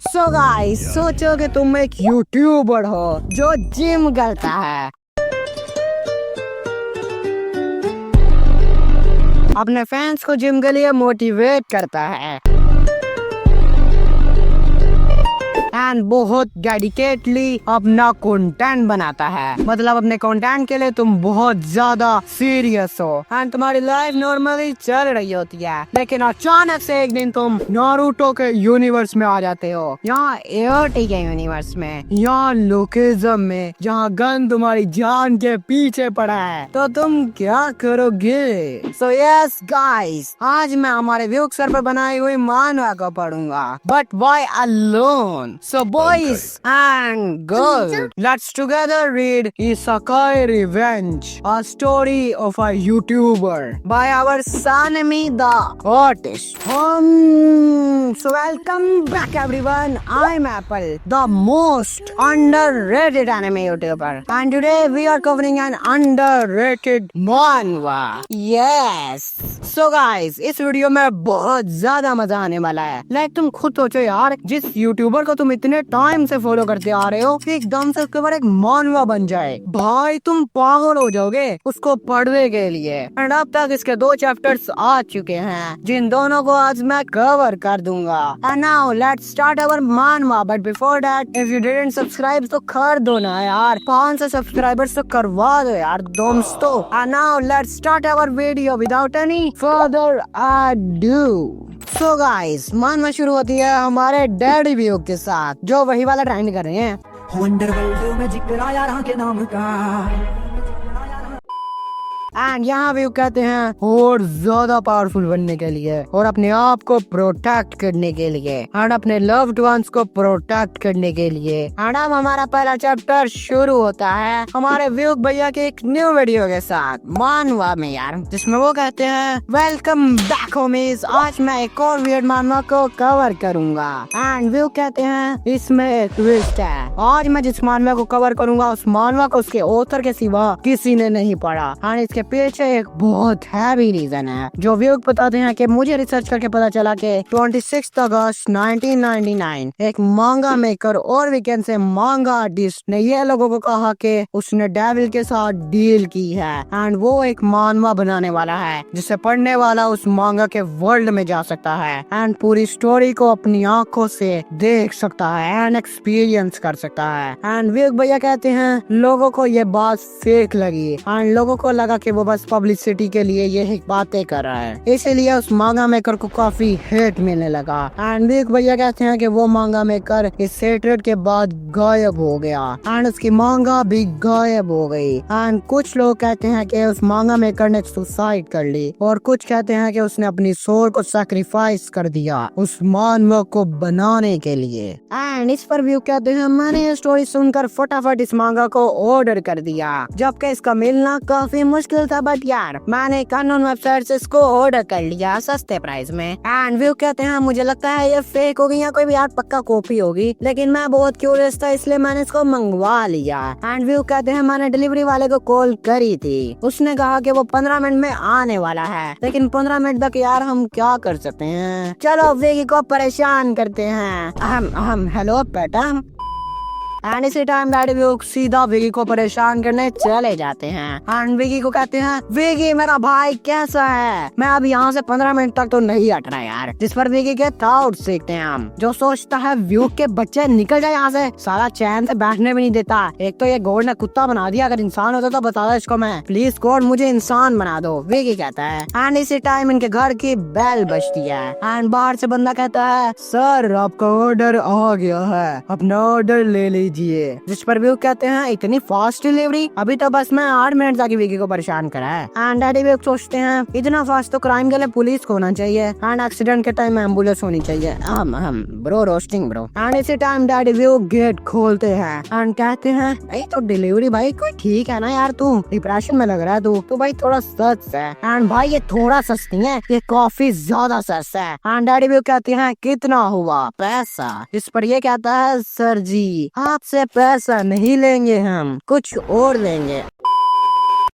So guys, सोचो कि तुम एक यूट्यूबर हो जो जिम करता है, अपने फैंस को जिम के लिए मोटिवेट करता है एंड बहुत डेडिकेटली अपना कंटेंट बनाता है। मतलब अपने कंटेंट के लिए तुम बहुत ज्यादा सीरियस हो एंड तुम्हारी लाइफ नॉर्मली चल रही होती है, लेकिन अचानक से एक दिन तुम नारुतो के यूनिवर्स में आ जाते हो, यहाँ एओटी के यूनिवर्स में, यहाँ लोकेज्म में, जहाँ गन तुम्हारी जान के पीछे पड़ा है। तो तुम क्या करोगे? सो यस गाइस, आज मैं हमारे व्यूक सर पर बनाई हुई मानवा को पढ़ूंगा, but why alone? So boys and girls, let's together read Isekai Revenge, a story of a YouTuber by our Sanemi the artist. So welcome back everyone. I'm Apple, the most underrated anime YouTuber, and today we are covering an underrated manhwa. Yes. So guys, इस video में बहुत ज्यादा मजा आने वाला है। Like तुम खुद सोचो यार, जिस यूट्यूबर को तुम इतने टाइम से फॉलो करते आ रहे हो, एकदम से उसके ऊपर एक मानवा बन जाए, भाई तुम पागल हो जाओगे उसको पढ़ने के लिए। एंड अब तक इसके 2 चैप्टर्स आ चुके हैं, जिन दोनों को आज मैं कवर कर दूंगा। And now let's start our manhwa, but before that if you didn't subscribe तो कर दो ना यार, 500 सब्सक्राइबर्स तो करवा दो यार दोस्तों। And now let's start our video without any further ado. So guys, मानवा शुरू होती है हमारे डैडी व्यू के साथ, जो वही वाला ट्रेंड कर रहे हैं। वंडरवर्ल्ड में जिक्र आया राह के नाम का। एंड यहाँ व्यू कहते हैं और ज्यादा पावरफुल बनने के लिए, और अपने आप को प्रोटेक्ट करने के लिए, एंड अपने लव्ड वंस को प्रोटेक्ट करने के लिए। एंड अब हमारा पहला चैप्टर शुरू होता है हमारे व्यू भैया के एक न्यू वीडियो के साथ, मानवा में यार, जिसमें वो कहते हैं वेलकम बैक होमीज, आज मैं एक और वियर्ड मानवा को कवर करूंगा। एंड व्यू कहते हैं इसमें एक ट्विस्ट है, आज मैं जिस मानवा को कवर करूंगा उस मानवा को उसके ऑथर के सिवा किसी ने नहीं पढ़ा। एंड इसके पीछे एक बहुत हैवी रीजन है, जो व्यूक बताते हैं कि मुझे रिसर्च करके पता चला कि 26 अगस्त 1999 एक मांगा मेकर और वीकेंड से मांगा आर्टिस्ट ने ये लोगों को कहा कि उसने डेविल के साथ डील की है एंड वो एक मानवा बनाने वाला है, जिसे पढ़ने वाला उस मांगा के वर्ल्ड में जा सकता है एंड पूरी स्टोरी को अपनी आंखों से देख सकता है एंड एक्सपीरियंस कर सकता है। एंड व्यूक भैया कहते हैं लोगों को ये बात फेक लगी एंड लोगों को लगा कि वो बस पब्लिसिटी के लिए ये बातें कर रहा है, इसीलिए उस मांगा मेकर को काफी हेट मिलने लगा। एंड व्यूक भैया कहते हैं कि वो मांगा मेकर इस हेटरेट के बाद गायब हो गया एंड उसकी मांगा भी गायब हो गई। एंड कुछ लोग कहते हैं कि उस मांगा मेकर ने सुसाइड कर ली, और कुछ कहते हैं कि उसने अपनी सोल को सैक्रिफाइस कर दिया उस मानवा को बनाने के लिए। एंड इस पर व्यू कहते हैं मैंने ये स्टोरी सुनकर फटाफट इस मांगा को ऑर्डर कर दिया, जबकि इसका मिलना काफी मुश्किल था, बट यार मैंने कानून वेबसाइट से इसको ऑर्डर कर लिया सस्ते प्राइस में। एंड व्यू कहते हैं मुझे लगता है ये फेक होगी या कोई भी यार पक्का कॉपी होगी, लेकिन मैं बहुत क्यूरियस था इसलिए मैंने इसको मंगवा लिया। एंड व्यू कहते हैं मैंने डिलीवरी वाले को कॉल करी थी, उसने कहा कि वो 15 मिनट में आने वाला है, लेकिन 15 मिनट तक यार हम क्या कर सकते हैं, चलो वेगी को परेशान करते हैं। हम हेलो बेटा। एंड इसी टाइम डैडी व्यू सीधा विगी को परेशान करने चले जाते हैं एंड विगी को कहते हैं विगी मेरा भाई कैसा है, मैं अब यहाँ से 15 मिनट तक तो नहीं हट रहा यार। जिस पर विगी के थॉट्स सीखते हैं हम, जो सोचता है व्यू के बच्चे निकल जाए यहाँ से, सारा चैन से बैठने भी नहीं देता। एक तो ये गॉड ने कुत्ता बना दिया, अगर इंसान होता तो बता दो इसको मैं, प्लीज गॉड मुझे इंसान बना दो, विगी कहता है। एंड इसी टाइम इनके घर की बेल बजती है एंड बाहर से बंदा कहता है सर आपका ऑर्डर आ गया है, अपना ऑर्डर ले लीजिए। जिस पर व्यू कहते हैं इतनी फास्ट डिलीवरी, अभी तो बस मैं 8 मिनट तक विकी को परेशान करा है। एंड डैडी व्यू सोचते हैं इतना फास्ट तो क्राइम के लिए पुलिस को होना चाहिए एंड एक्सीडेंट के टाइम एम्बुलेंस होनी चाहिए। हम ब्रो रोस्टिंग ब्रो। एंड इसी टाइम डैडी व्यू गेट खोलते हैं एंड कहते हैं भाई तो डिलीवरी भाई कोई ठीक है ना यार, तू डिप्रेशन में लग रहा है तू तो भाई थोड़ा सच है। एंड भाई ये थोड़ा सस्ती है, ये काफी ज्यादा सस्ता है। एंड डैडी व्यू कहते हैं कितना हुआ पैसा, जिस पर ये कहता है सर जी आपसे पैसा नहीं लेंगे, हम कुछ और लेंगे।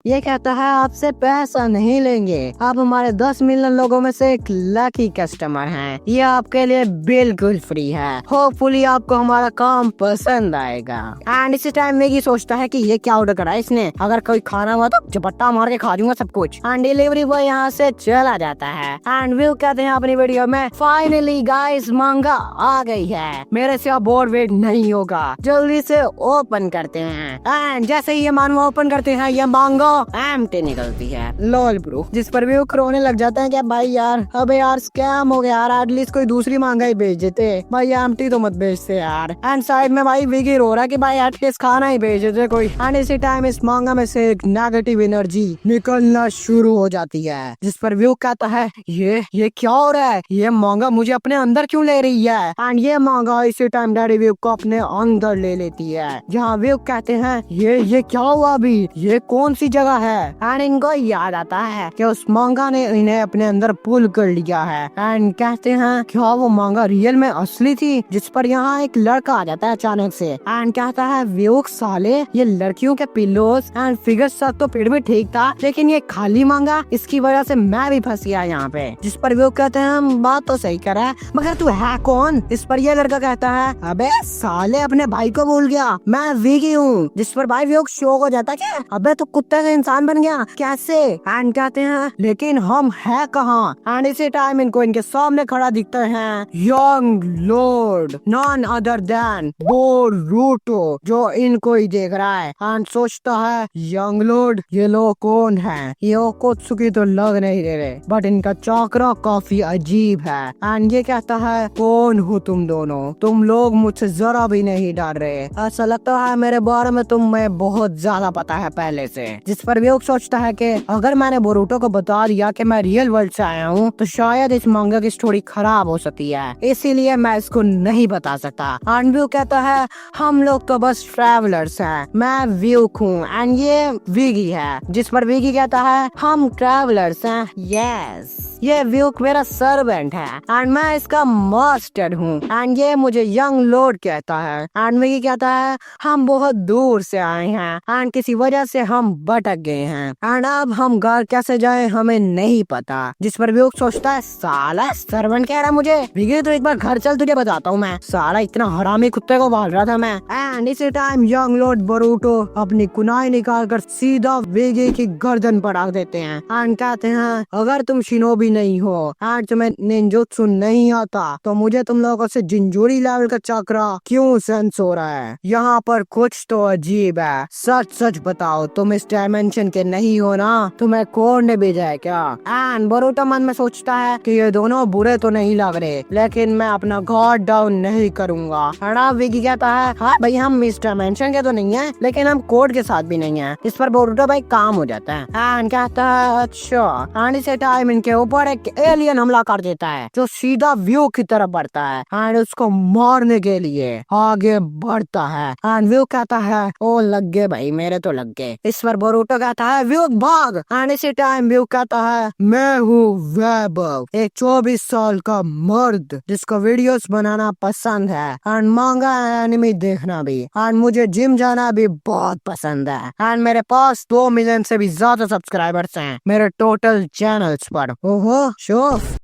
ये कहता है आपसे पैसा नहीं लेंगे, आप हमारे 10 मिलियन लोगों में से एक लकी कस्टमर हैं, ये आपके लिए बिल्कुल फ्री है, होपफुली आपको हमारा काम पसंद आएगा। एंड इसी टाइम मैगी सोचता है कि ये क्या ऑर्डर करा है इसने, अगर कोई खाना हुआ तो झपट्टा मार के खा दूंगा सब कुछ। एंड डिलीवरी बॉय यहाँ से चला जाता है। एंड व्यू कहते हैं अपनी वीडियो में, फाइनली गाइस मांगा आ गई है, मेरे से अब और वेट नहीं होगा, जल्दी से ओपन करते हैं। एंड जैसे ही ये मानवा ओपन करते हैं ये मांगा एम्प्टी निकलती है। लॉल ब्रो, जिस पर व्यू रोने लग जाते हैं कि भाई यार अबे यार स्कैम हो गया यार, एटलीस्ट कोई दूसरी मांगा ही भेज देते भाई, एम्प्टी तो मत भेजते यार। एंड साइड में भाई विगी रो रहा है कि भाई एटलीस्ट खाना ही भेज देते कोई। एंड इसी टाइम इस मांगा में से एक नेगेटिव एनर्जी निकलना शुरू हो जाती है, जिस पर व्यू कहता है ये क्या हो रहा है, ये मांगा मुझे अपने अंदर क्यों ले रही है। एंड ये मांगा इसी टाइम डैडी व्यू को अपने अंदर ले लेती है, जहाँ व्यू कहते हैं ये क्या हुआ अभी, ये कौन सी जगह है। एंड इनको याद आता है कि उस मांगा ने इन्हें अपने अंदर पुल कर लिया है। एंड कहते हैं क्या वो मांगा रियल में असली थी, जिस पर यहाँ एक लड़का आ जाता है अचानक से। एंड कहता है व्यू साले ये लड़कियों के पिलोस एंड फिगर्स सब तो फिर भी ठीक था, लेकिन ये खाली मांगा, इसकी वजह से मैं भी फंस गया यहाँ पे। जिस पर व्यू कहते हैं हम बात तो सही कर रहा है, मगर तू है कौन। इस पर ये लड़का कहता है अबे साले अपने भाई को भूल गया, मैं विगी हूँ। जिस पर भाई व्यू शौक हो जाता है, अबे तो कुत्ते से इंसान बन गया कैसे। एंड कहते हैं लेकिन हम है कहाँ। एंड इसी टाइम इनको इनके सामने खड़ा दिखते हैं young Lord, none other than Boruto, जो इनको ही देख रहा है। एंड सोचता है यंग लॉर्ड ये लोग कौन है, ये ओकोत्सुकी तो लग नहीं दे रहे, बट इनका चक्रा काफी अजीब है। एंड ये कहता है कौन हो तुम दोनों, तुम लोग मुझसे जरा भी नहीं डर रहे, ऐसा लगता है मेरे बारे में तुम्हें बहुत ज्यादा पता है पहले से। जिस पर व्यू सोचता है कि अगर मैंने बोरूटो को बता दिया कि मैं रियल वर्ल्ड से आया हूँ तो शायद इस मांगा की स्टोरी खराब हो सकती है, इसीलिए मैं इसको नहीं बता सकता। एंड व्यू कहता है हम लोग तो बस ट्रैवलर्स हैं, मैं व्यू हूँ एंड ये विगी है। जिस पर विगी कहता है हम ट्रैवलर्स हैं, यस ये व्यू मेरा सर्वेंट है एंड मैं इसका मास्टर हूँ। एंड ये मुझे यंग लॉर्ड कहता है। एंड विगी कहता है हम बहुत दूर से आए हैं एंड किसी वजह से हम भटक गए हैं एंड अब हम घर कैसे जाएं हमें नहीं पता। जिस पर व्यू सोचता है साला सर्वेंट कह रहा मुझे, विगी तो एक बार घर चल तुझे बताता हूँ मैं, साला इतना हरामी कुत्ते को पाल रहा था मैं। एंड इसी टाइम यंग लॉर्ड बोरूटो अपनी कुनाई निकाल कर सीधा विगी की गर्दन पर रख देते हैं एंड कहते हैं अगर तुम शिनोबी नहीं हो एंड तुम्हें निंजुत्सु नहीं आता तो मुझे तुम लोगों से जिंजूरी लेवल का चक्रा क्यों सेंस हो रहा है, यहाँ पर कुछ तो अजीब है, सच सच बताओ तुम इस डायमेंशन के नहीं हो ना, तुम्हें कौन ने भेजा है क्या। एंड बोरूटो मन में सोचता है कि ये दोनों बुरे तो नहीं लग रहे, लेकिन मैं अपना गार्ड डाउन नहीं करूंगा। विगी कहता है हाँ भाई हम इस डायमेंशन के तो नहीं है, लेकिन हम कोड के साथ भी नहीं है। इस पर बोरूटो भाई काम हो जाता है एंड कहता है अच्छा। एंड इसे टाइम इनके ऊपर एक एलियन हमला कर देता है जो सीधा व्यू की तरफ बढ़ता है एंड उसको मारने के लिए आगे बढ़ता है। एंड व्यू कहता है ओ लग गए भाई मेरे तो लग गए। इस पर बोरूटो कहता है व्यू भाग। एंड इसी टाइम व्यू कहता है मैं हूँ वैभव, एक 24 साल का मर्द जिसको वीडियोस बनाना पसंद है एंड मांगा एनिमे देखना भी एंड मुझे जिम जाना भी बहुत पसंद है एंड मेरे पास 2 मिलियन से भी ज्यादा सब्सक्राइबर्स हैं मेरे टोटल चैनल्स पर। ओहो शोफ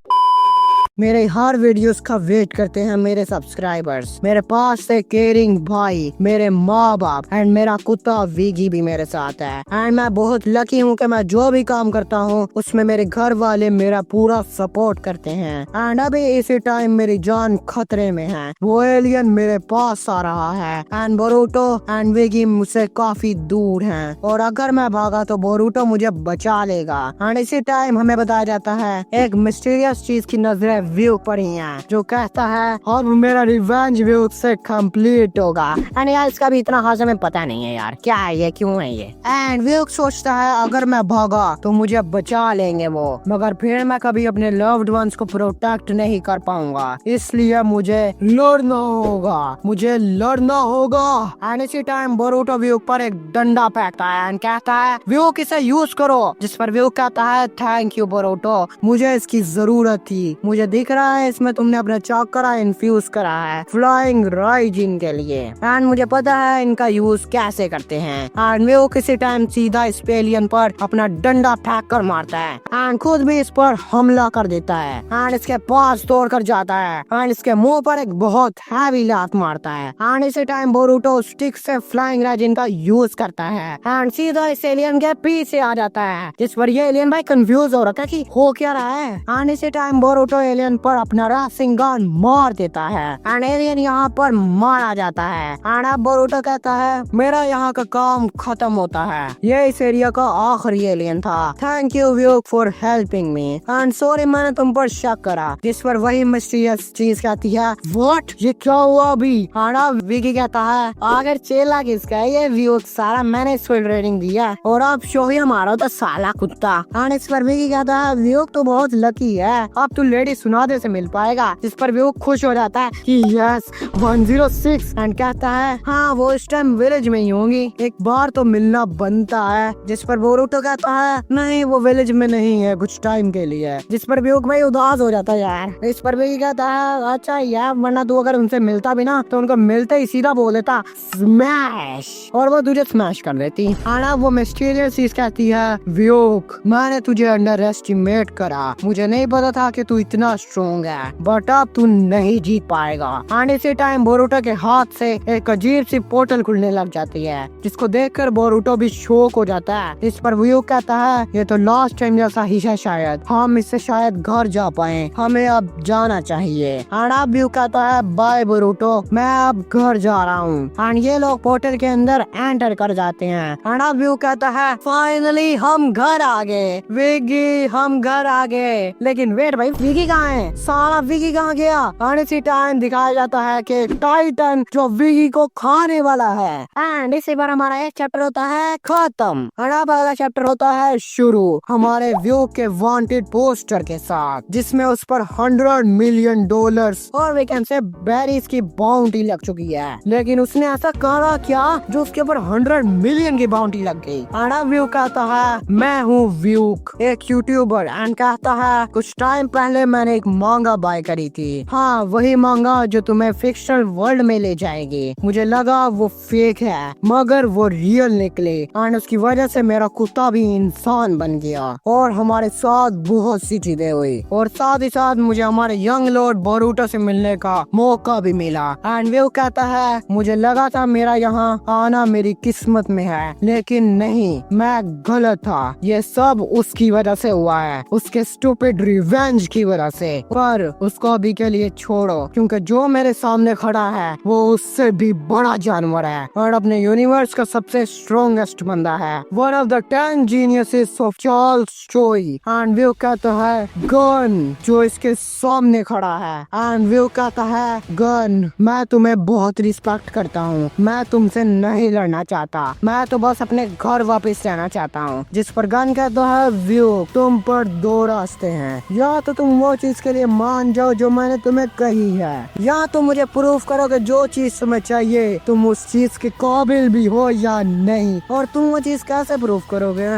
मेरे हर वीडियोस का वेट करते हैं मेरे सब्सक्राइबर्स। मेरे पास है केयरिंग भाई, मेरे माँ बाप एंड मेरा कुत्ता विगी भी मेरे साथ है एंड मैं बहुत लकी हूँ कि मैं जो भी काम करता हूँ उसमें मेरे घर वाले मेरा पूरा सपोर्ट करते हैं। एंड अभी इसी टाइम मेरी जान खतरे में है, वो एलियन मेरे पास आ रहा है एंड बोरूटो एंड विगी मुझसे काफी दूर हैं और अगर मैं भागा तो बोरूटो मुझे बचा लेगा। एंड इसी टाइम हमें बताया जाता है एक मिस्टीरियस चीज की नजरें व्यू पर ही है जो कहता है अब मेरा रिवेंज व्यू से कंप्लीट होगा। एंड यार इसका भी इतना खास हमें पता नहीं है यार क्या है ये क्यों है ये। एंड व्यू सोचता है अगर मैं भागा तो मुझे बचा लेंगे वो, मगर फिर मैं कभी अपने लव्ड वंस को प्रोटेक्ट नहीं कर पाऊंगा, इसलिए मुझे लड़ना होगा, मुझे लड़ना होगा। एंड इसी टाइम बोरूटो व्यू पर एक डंडा फेंकता है एंड कहता है व्यू किसे यूज करो। जिस पर व्यू कहता है थैंक यू बोरूटो, मुझे इसकी जरूरत थी, मुझे दिख रहा है इसमें तुमने अपना चक्रा इन्फ्यूज करा है फ्लाइंग राइजिन के लिए। एंड मुझे पता है इनका यूज कैसे करते हैं। एंड वो किसी टाइम सीधा इस एलियन पर अपना डंडा फेंक कर मारता है एंड खुद भी इस पर हमला कर देता है एंड इसके पास तोड़ कर जाता है एंड इसके मुंह पर एक बहुत हैवी लात मारता है। एंड इसी टाइम बोरुटो स्टिक से फ्लाइंग राइजिन का यूज करता है एंड सीधा इस एलियन के पीछे आ जाता है, जिस पर ये एलियन भाई कंफ्यूज हो रखा है कि हो क्या रहा है। एंड इसी टाइम बोरुटो एलियन पर अपना रासिंग गन मार देता है एंड एलियन यहाँ पर मारा जाता है। एंड अब बोरुटो कहता है मेरा यहाँ का काम खत्म होता है, ये इस एरिया का आखिरी एलियन था। थैंक यू व्यूक for helping me and sorry मैंने तुम पर शक करा। जिस पर वही मिस्टीरियस चीज कहती है व्हाट, ये क्या हुआ अभी। एंड विकी कहता है अगर चेला किसका है ये व्यूक सारा मैंने इस पर ट्रेनिंग दिया और अब शो ही हमारा तो साला कुत्ता। एंड इस पर विकी कहता है व्यूक तो बहुत लकी है, अब तू लेडी सुनादे से मिल पाएगा। जिस पर व्यूक खुश हो जाता है कि यस 106 एंड कहता है हाँ वो इस टाइम विलेज में ही होंगी, एक बार तो मिलना बनता है। जिस पर बोरुटो कहता है नहीं वो विलेज में नहीं है कुछ टाइम के लिए। जिस पर व्यूक भाई उदास हो जाता है यार। इस पर विकी कहता है अच्छा यार वरना तू अगर उनसे मिलता भी ना तो उनको मिलते ही सीधा बोल देता स्मैश और वो तुझे स्मैश कर देती। आना वो मिस्टीरियस चीज कहती है व्यूक मैंने तुझे अंडर एस्टिमेट करा, मुझे नहीं पता था कि तू इतना स्ट्रॉन्ग है बट अब तू नहीं जीत पाएगा। एंड इसी टाइम बोरुटो के हाथ से एक अजीब सी पोर्टल खुलने लग जाती है, जिसको देखकर बोरुटो भी शॉक हो जाता है। इस पर व्यूक कहता है ये तो लास्ट टाइम जैसा ही है, शायद हम इससे शायद घर जा पाए, हमें अब जाना चाहिए। एंड अब व्यूक कहता है बाय बोरुटो मैं अब घर जा रहा हूँ। एंड ये लोग पोर्टल के अंदर एंटर कर जाते हैं। एंड अब व्यूक कहता है फाइनली हम घर आ गए विकी, हम घर आ गए। लेकिन वेट भाई विकी कहाँ है, साला विकी कहाँ गया। एंड इसी टाइम दिखाया जाता है कि टाइटन जो विकी को खाने वाला है। एंड इसी बार हमारा एक चैप्टर होता है खत्म। और अब अगला चैप्टर होता है शुरू हमारे व्यूक के वांटेड पोस्टर के साथ, जिसमें उस पर $100 मिलियन और वी कैन से बैरीज की बाउंटी लग चुकी है। लेकिन उसने ऐसा करा क्या जो उसके ऊपर 100 मिलियन की बाउंटी लग गई। और अब व्यूक कहता है मैं हूँ व्यूक एक यूट्यूबर एंड कहता है कुछ टाइम पहले मैंने एक मांगा बाय करी थी, हाँ वही मांगा जो तुम्हें फिक्शनल वर्ल्ड में ले जाएगी। मुझे लगा वो फेक है मगर वो रियल निकले एंड उसकी वजह से मेरा कुत्ता भी इंसान बन गया और हमारे साथ बहुत सी चीजें हुई और साथ ही साथ मुझे हमारे यंग लॉर्ड बोरुटो से मिलने का मौका भी मिला। एंड वो कहता है मुझे लगा था मेरा यहाँ आना मेरी किस्मत में है लेकिन नहीं, मैं गलत था, ये सब उसकी वजह से हुआ है, उसके स्टूपिड रिवेंज की वजह से। पर उसको अभी के लिए छोड़ो क्योंकि जो मेरे सामने खड़ा है वो उससे भी बड़ा जानवर है और अपने यूनिवर्स का सबसे स्ट्रॉन्गेस्ट बंदा है, one of the 10 geniuses of Charles Choi. And वो कहता है गन जो इसके सामने खड़ा है। एंड वो कहता है गन मैं तुम्हें बहुत रिस्पेक्ट करता हूँ, मैं तुमसे नहीं लड़ना चाहता, मैं तो बस अपने घर वापस रहना चाहता हूँ। जिस पर गन कहता है व्यू तुम पर दो रास्ते हैं, या तो तुम वो चीज के लिए मान जाओ जो मैंने तुम्हें कही है, या तो मुझे प्रूफ करो कि जो चीज तुम्हें चाहिए तुम उस चीज के काबिल भी हो या नहीं। और तुम वो चीज कैसे प्रूफ करोगे?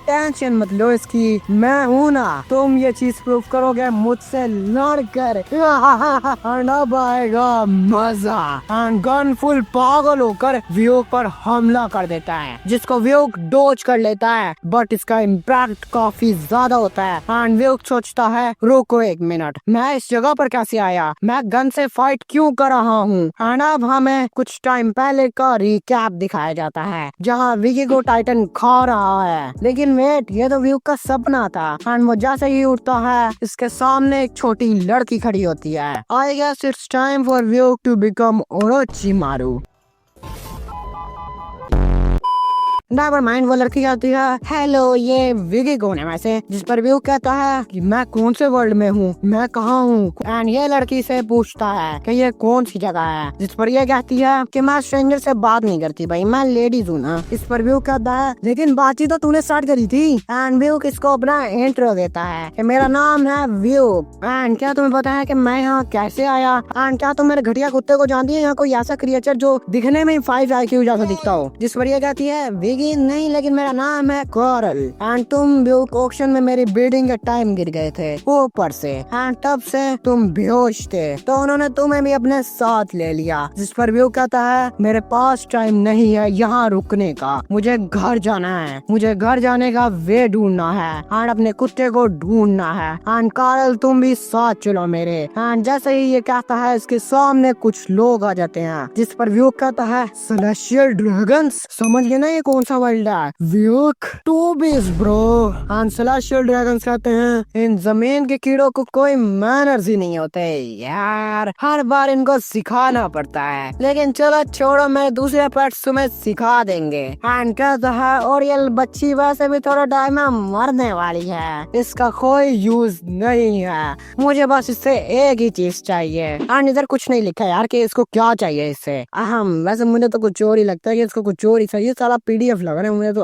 टेंशन मत लो इसकी, मैं हूँ ना, तुम ये चीज प्रूफ करोगे मुझसे लड़कर। अब आएगा मजा। एंड गन फुल पागल होकर व्यूक पर हमला कर देता है, जिसको व्यूक डोज कर लेता है बट इसका इम्पैक्ट काफी ज्यादा होता है। एंड व्यूक सोचता है रुको एक मिनट, मैं इस जगह पर कैसे आया, मैं गन से फाइट क्यों कर रहा हूँ। एंड अब हमें कुछ टाइम पहले का रिकैप दिखाया जाता है जहाँ विकी को टाइटन खा रहा है। लेकिन वेट, ये तो व्यूक का सपना था। एंड वो जैसे ही उठता है इसके सामने एक छोटी लड़की खड़ी होती है। I guess it's time for व्यूक to become Orochimaru. Never mind वो लड़की कहती है हेलो ये विकी कौन है वैसे। जिस पर व्यूक कहता है कि मैं कौन से वर्ल्ड में हूँ, मैं कहाँ हूँ। एंड ये लड़की से पूछता है कि ये कौन सी जगह है। जिस पर ये कहती है कि मैं स्ट्रेंजर से बात नहीं करती भाई, मैं लेडीज हूँ ना। इस पर व्यूक कहता है लेकिन बातचीत तो तूने स्टार्ट करी थी। एंड व्यूक इसको अपना इंट्रो देता है कि मेरा नाम है व्यूक एंड क्या तुम्हें पता है कि मैं यहाँ कैसे आया। एंड क्या तुम मेरे घटिया कुत्ते को जानती है, यहाँ कोई ऐसा क्रिएचर जो दिखने में 5 IQ जैसा दिखता हो। जिस पर ये कहती है नहीं, लेकिन मेरा नाम है कोरल एंड तुम ब्यूक ऑक्शन में मेरी ब्रीडिंग के टाइम गिर गए थे ऊपर से एंड तब से तुम बेहोश थे, तो उन्होंने तुम्हें भी अपने साथ ले लिया। जिस पर ब्यूक कहता है मेरे पास टाइम नहीं है यहाँ रुकने का, मुझे घर जाना है, मुझे घर जाने का वे ढूंढना है एंड अपने कुत्ते को ढूंढना है एंड कोरल तुम भी साथ चलो मेरे। एंड जैसे ही ये कहता है इसके सामने कुछ लोग आ जाते हैं, जिस पर व्यूक कहता है सेलेस्टियल ड्रैगन्स, समझ गए ना ये कौन सा वर्ल्ड है? व्यूक टू बीस ब्रो। एंड सेलेस्टियल ड्रैगन्स कहते हैं इन जमीन के कीड़ों को कोई मैनर्स ही नहीं होते यार, हर बार इनको सिखाना पड़ता है, लेकिन चलो छोड़ो मैं दूसरे पेट्स तुम्हें सिखा देंगे। एंड कहता है और ये बच्ची वैसे भी थोड़ा टाइम में मरने वाली है, इसका कोई यूज नहीं है, मुझे बस इससे एक ही चीज चाहिए। एंड इधर कुछ नहीं लिखा यार कि इसको क्या चाहिए इससे। वैसे मुझे तो कुछ और ही लगता है कि इसको कुछ और ही चाहिए, सारा पीडीएफ लग रहा है मुझे तो।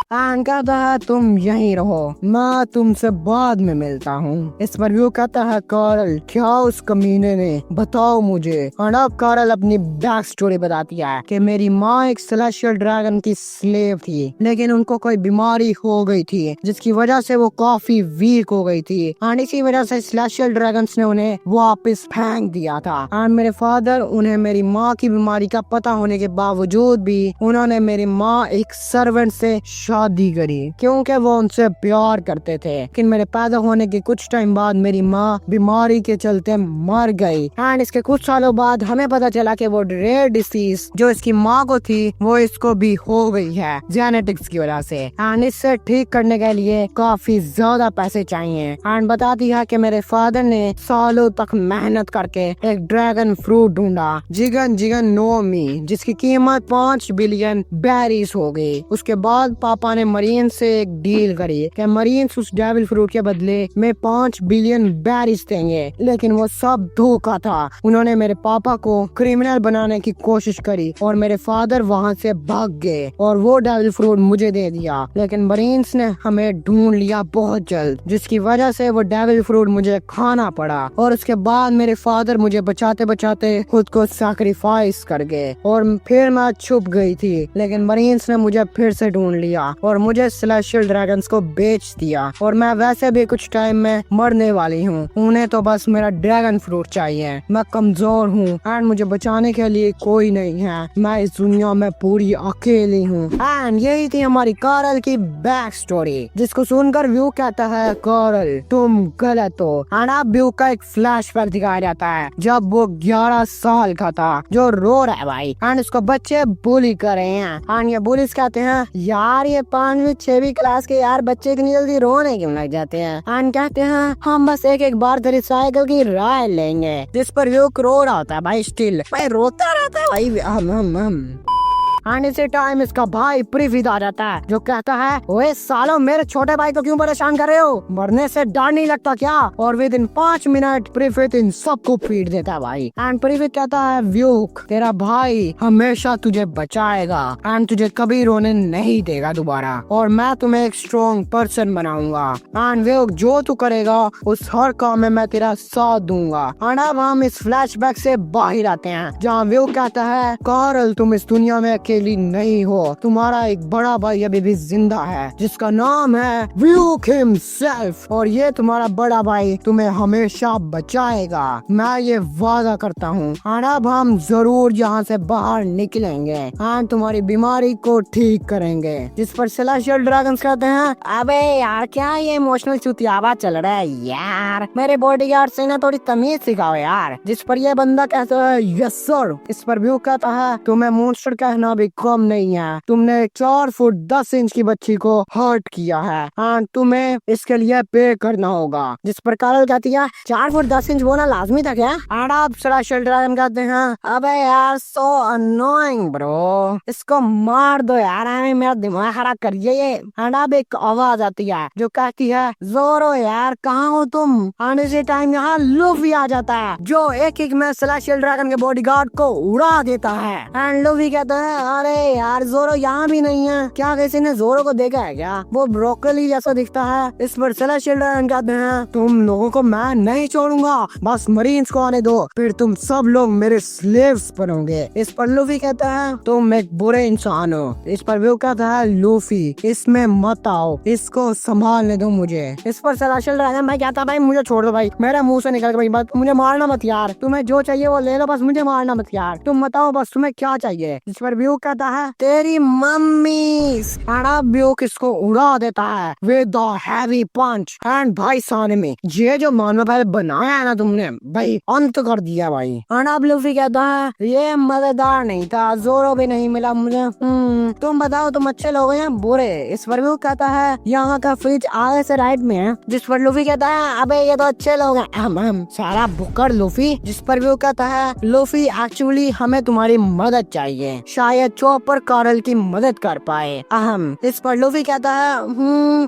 अहम कहता है तुम यहीं रहो, मैं तुमसे बाद में मिलता हूँ। इस पर व्यू कहता है कोरल क्या उस कमीने ने, बताओ मुझे। और अब कोरल अपनी बैक स्टोरी बताती है कि मेरी माँ एक सेलेस्टियल ड्रैगन की स्लेव थी, लेकिन उनको कोई बीमारी हो गई थी जिसकी वजह से वो काफी वीक हो गई थी एंड इसी वजह से सेलेस्टियल ड्रैगन्स ने उन्हें वापस फेंक दिया था। एंड मेरे फादर उन्हें मेरी माँ की बीमारी का पता होने के बावजूद भी उन्होंने मेरी माँ एक सर्वेंट से शादी करी क्योंकि वो उनसे प्यार करते थे। लेकिन मेरे पैदा होने के कुछ टाइम बाद मेरी माँ बीमारी के चलते मर गई एंड इसके कुछ सालों बाद हमें पता चला कि वो रेयर डिसीज जो इसकी माँ को थी वो इसको भी हो गई है जेनेटिक्स की वजह से एंड इससे ठीक करने के लिए काफी ज्यादा पैसे चाहिए। एंड बताती है कि मेरे फादर ने सालों तक मेहनत करके एक ड्रैगन फ्रूट ढूंढा जिगन जिगन नोमी, जिसकी कीमत 5 बिलियन बेरीज हो गई। उसके बाद पापा ने मरीन से एक डील करी कि मरीन्स उस डेविल फ्रूट के बदले में 5 बिलियन बेरीज देंगे, लेकिन वो सब धोखा था। उन्होंने मेरे पापा को क्रिमिनल बनाने की कोशिश करी और मेरे फादर वहाँ से भाग गए और वो डेविल फ्रूट मुझे दे दिया। लेकिन मरीन्स ने हमें ढूंढ लिया बहुत जल्द, जिसकी वजह से वो डेविल फ्रूट मुझे खाना पड़ा और उसके बाद मेरे फादर मुझे बचाते बचाते खुद को सैक्रिफाइस कर गए और फिर मैं छुप गई थी। लेकिन मरीन्स ने मुझे फिर से ढूंढ लिया और मुझे सेलेस्टियल ड्रैगन्स को बेच दिया और मैं वैसे भी कुछ टाइम में मरने वाली हूँ। उन्हें तो बस मेरा ड्रैगन फ्रूट चाहिए। मैं कमजोर हूँ एंड मुझे बचाने के लिए कोई नहीं है, मैं इस दुनिया में पूरी अकेली हूँ। एंड यही थी हमारी कोरल की बैक स्टोरी, जिसको सुनकर व्यू कहता है कोरल तुम गलत हो। एंड अब व्यू का एक फ्लैशबैक दिखाया जाता है जब वो 11 साल का था, जो रो रहा है भाई एंड उसको बच्चे बुली कर रहे हैं। एंड ये बुलिस कहते हैं यार ये 5वीं 6वीं क्लास के यार बच्चे इतनी जल्दी रोने क्यों लग जाते हैं। एंड कहते हैं हम बस एक बार तेरी साइकिल की राय लेंगे, जिस पर व्यू रो रहा होता है भाई, स्टिल भाई रोता रहता है भाई। हम एंड इसी टाइम इसका भाई प्रीफित आ जाता है जो कहता है ओए सालो मेरे छोटे भाई को क्यों परेशान कर रहे हो, मरने से डर नहीं लगता क्या? और विद इन 5 मिनट प्रीफित इन सबको पीट देता है भाई। एंड प्रीफित कहता है व्यूक तेरा भाई हमेशा तुझे बचाएगा एंड तुझे कभी रोने नहीं देगा दोबारा, और मैं तुम्हें एक स्ट्रॉन्ग पर्सन बनाऊंगा। एंड व्यूक जो तू करेगा उस हर काम में मैं तेरा साथ दूंगा। एंड अब हम इस फ्लैशबैक से बाहर आते हैं जहाँ व्यूक कहता है कोरल तुम इस दुनिया में नहीं हो, तुम्हारा एक बड़ा भाई अभी भी जिंदा है जिसका नाम है व्यूक हिमसेल्फ, और ये तुम्हारा बड़ा भाई तुम्हें हमेशा बचाएगा, मैं ये वादा करता हूँ। और अब हम जरूर यहाँ से बाहर निकलेंगे और तुम्हारी बीमारी को ठीक करेंगे। जिस पर सेलेस्टियल ड्रैगन्स कहते हैं अबे यार क्या ये इमोशनल चुतियावा चल रहा है यार, मेरे बॉडीगार्ड से ना थोड़ी तमीज सिखाओ यार। जिस पर ये बंदा कहता है यस सर। इस पर व्यूक कहता है तुम्हें मॉन्स्टर कहना भी कम नहीं है, तुमने 4 फुट 10 इंच की बच्ची को हर्ट किया है एंड तुम्हें इसके लिए पे करना होगा। जिस पर कोरल कहती है 4 फुट 10 इंच बोना लाजमी था क्या? एंड आप सेलेस्टियल ड्रैगन कहते हैं अबे यार सो अनोइंग ब्रो, इसको मार दो यार, मेरा दिमाग खराब करिए ये। एंड अब एक आवाज आती है जो कहती है जोरो यार कहाँ हो तुम? एंड इसी टाइम यहाँ लूफी आ जाता है जो एक में सेलेस्टियल ड्रैगन के बॉडीगार्ड को उड़ा देता है। एंड लूफी कहता है अरे यार जोरो यहाँ भी नहीं है, क्या किसी ने जोरो को देखा है क्या? वो ब्रोकली जैसा दिखता है। इस पर सेलेस्टियल ड्रैगन कहते हैं तुम लोगों को मैं नहीं छोड़ूंगा, बस मरीन्स को आने दो, फिर तुम सब लोग मेरे स्लेव्स बनोगे। इस पर लूफी कहता है तुम एक बुरे इंसान हो। इस पर व्यू कहता है लूफी इसमें मत आओ, इसको संभालने दो मुझे। इस पर सेलेस्टियल ड्रैगन भाई कहता है भाई मुझे छोड़ दो भाई, मेरे मुंह से निकल के भाई बात, मुझे मारना मत यार, तुम्हें जो चाहिए वो ले लो, बस मुझे मारना मत यार, तुम बताओ बस तुम्हें क्या चाहिए। इस पर व्यू कहता है तेरी मम्मी। व्यू किसको उड़ा देता है with the heavy punch. And भाई साने में ये जो मान में पहले बनाया है ना तुमने भाई अंत कर दिया भाई। अब लूफी कहता है ये मजेदार नहीं था, जोरो भी नहीं मिला मुझे। तुम बताओ तुम अच्छे लोग हैं बुरे। इस पर व्यू कहता है यहाँ का फ्रिज आगे से राइट में है। जिस पर लूफी कहता है अबे ये तो अच्छे लोग हैं सारा बुकर लूफी। जिस पर व्यू कहता है लूफी एक्चुअली हमें तुम्हारी मदद चाहिए, शायद चॉपर कार्ल की मदद कर पाए। इस पर लूफी कहता है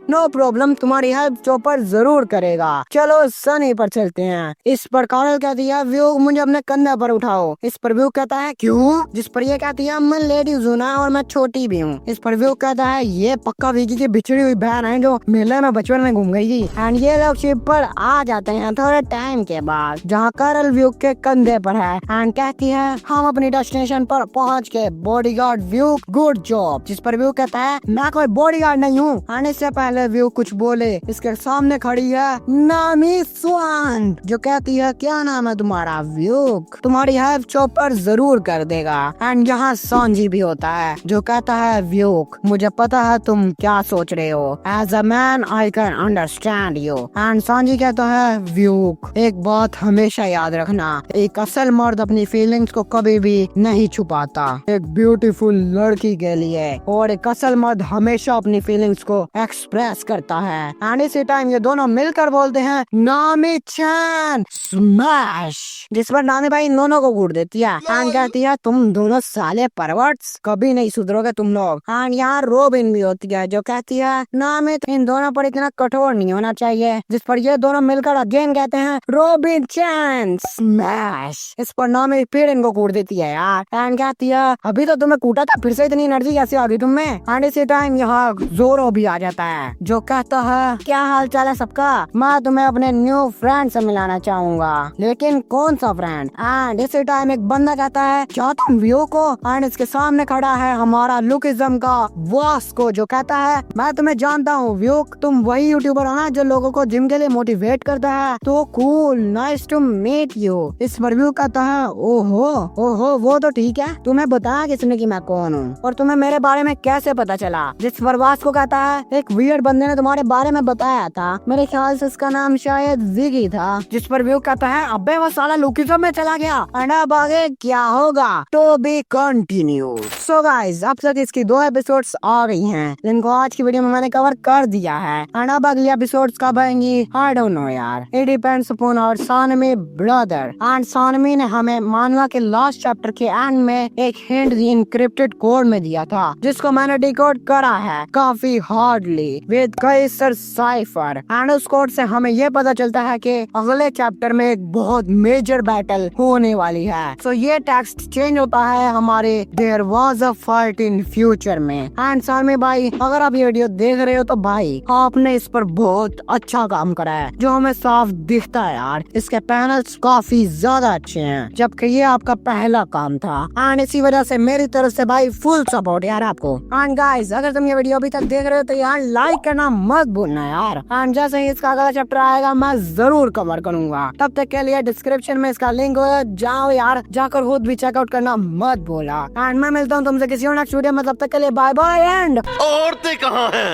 नो प्रॉब्लम, तुम्हारी हेल्प चॉपर जरूर करेगा, चलो सनी पर चलते हैं। इस पर कार्ल कहती है व्यू मुझे अपने कंधे पर उठाओ। इस पर व्यू कहता है क्यों? जिस पर ये कहती है मैं लेडीज हूँ ना और मैं छोटी भी हूँ। इस पर व्यू कहता है ये पक्का विकी की बिछड़ी हुई बहन है जो मेले में बचपन में घूम गई थी। एंड ये लोग शिप पर आ जाते हैं थोड़े टाइम के बाद, जहाँ कार्ल व्यू के कंधे पर है। एंड कहती है हम अपनी डेस्टिनेशन पर पहुँच के बॉडीगार्ड व्यू गुड जॉब। जिस पर व्यू कहता है मैं कोई बॉडीगार्ड नहीं हूँ। एंड इससे पहले व्यू कुछ बोले इसके सामने खड़ी है नामी स्वान जो कहती है क्या नाम है तुम्हारा? व्यू तुम्हारी हेल्प चॉपर जरूर कर देगा। एंड यहाँ सॉन्जी भी होता है जो कहता है व्यू मुझे पता है तुम क्या सोच रहे हो, as a man I can understand you. And सॉन्जी कहता है व्यू एक बात हमेशा याद रखना, एक असल मर्द अपनी फीलिंग्स को कभी भी नहीं छुपाता एक ब्यूटीफुल लड़की के लिए, और एक असल मर्द हमेशा अपनी फीलिंग्स को एक्सप्रेस करता है। एंड इसी टाइम ये दोनों मिलकर बोलते हैं नामी चैन स्मैश। जिस पर नानी भाई इन दोनों को कूट देती है एंड कहती है तुम दोनों साले परवर्ट्स, कभी नहीं सुधरोगे तुम लोग। एंड यहाँ रोबिन भी होती है जो कहती है नामी इन दोनों पर इतना कठोर नहीं होना चाहिए। जिस पर ये दोनों मिलकर अगेन कहते हैं रोबिन चैन स्मैश। इस पर नामी फिर इनको कूट देती है यार एंड कहती है अभी तो तुम्हें कूटा था, फिर से इतनी एनर्जी कैसे आ गई तुम्हें? एंड इसी टाइम यहाँ जोरो भी आ जाता है जो कहता है क्या हाल चाल है सबका, मैं तुम्हें अपने न्यू फ्रेंड से मिलाना चाहूंगा, लेकिन कौन सा फ्रेंड? एंड इसी टाइम एक बंदा कहता है क्या तुम व्यू को? एंड इसके सामने खड़ा है हमारा लुकिज्म का वास्को जो कहता है मैं तुम्हें जानता हूँ व्यू, तुम वही यूट्यूबर हो ना जो लोगों को जिम के लिए मोटिवेट करता है, तो cool, nice to meet you. इस पर व्यू कहता है ओहो वो तो ठीक है, तुम्हें बताया किसने कि मैं कौन हूँ और तुम्हें मेरे बारे में कैसे पता चला? जिस पर वास्को कहता है एक वियर्ड बंदे ने तुम्हारे बारे में बताया था, मेरे ख्याल से उसका नाम शायद जिगी था। जिस पर व्यू कहता है अबे वो साला लुकिज्म में चला गया। एंड अब आगे क्या होगा to be continued. So guys अब तक इसकी 2 एपिसोड्स आ गई हैं जिनको आज की वीडियो में मैंने कवर कर दिया है। एंड अब अगली एपिसोड्स कब आएंगी आई डोंट नो यार, इट डिपेंड्स अपॉन आवर सानमी ब्रदर। एंड सानमी ने हमें मानवा के लास्ट चैप्टर के एंड में एक हिंट इनक्रिप्टेड कोड में दिया था जिसको मैंने डिकोड करा है काफी hardly with Caesar cipher. And उस कोड से हमें ये पता चलता है कि अगले चैप्टर में एक बहुत मेजर बैटल होने वाली है। सो ये टेक्स्ट चेंज होता है हमारे there was a fight in future में। एंड सानमी भाई अगर आप ये वीडियो देख रहे हो तो भाई आपने इस पर बहुत अच्छा काम करा है जो हमें साफ दिखता है यार, इसके पैनल्स काफी ज्यादा अच्छे हैं जबकि ये आपका पहला काम था। एंड इसी वजह से मेरी तरफ से भाई फुल सपोर्ट यार आपको। एंड गाइस अगर तुम ये वीडियो अभी तक देख रहे हो तो यार लाइक करना मत भूलना यार। एंड जैसे ही इसका अगला चैप्टर आएगा मैं जरूर कवर करूंगा, तब तक के लिए डिस्क्रिप्शन में इसका लिंक होगा, जाओ यार जाकर खुद भी चेकआउट करना मत भूला। एंड मैं मिलता हूँ तुमसे किसी और नेक्स्ट वीडियो में, तब तक के लिए बाय बाय। एंड औरतें कहाँ हैं?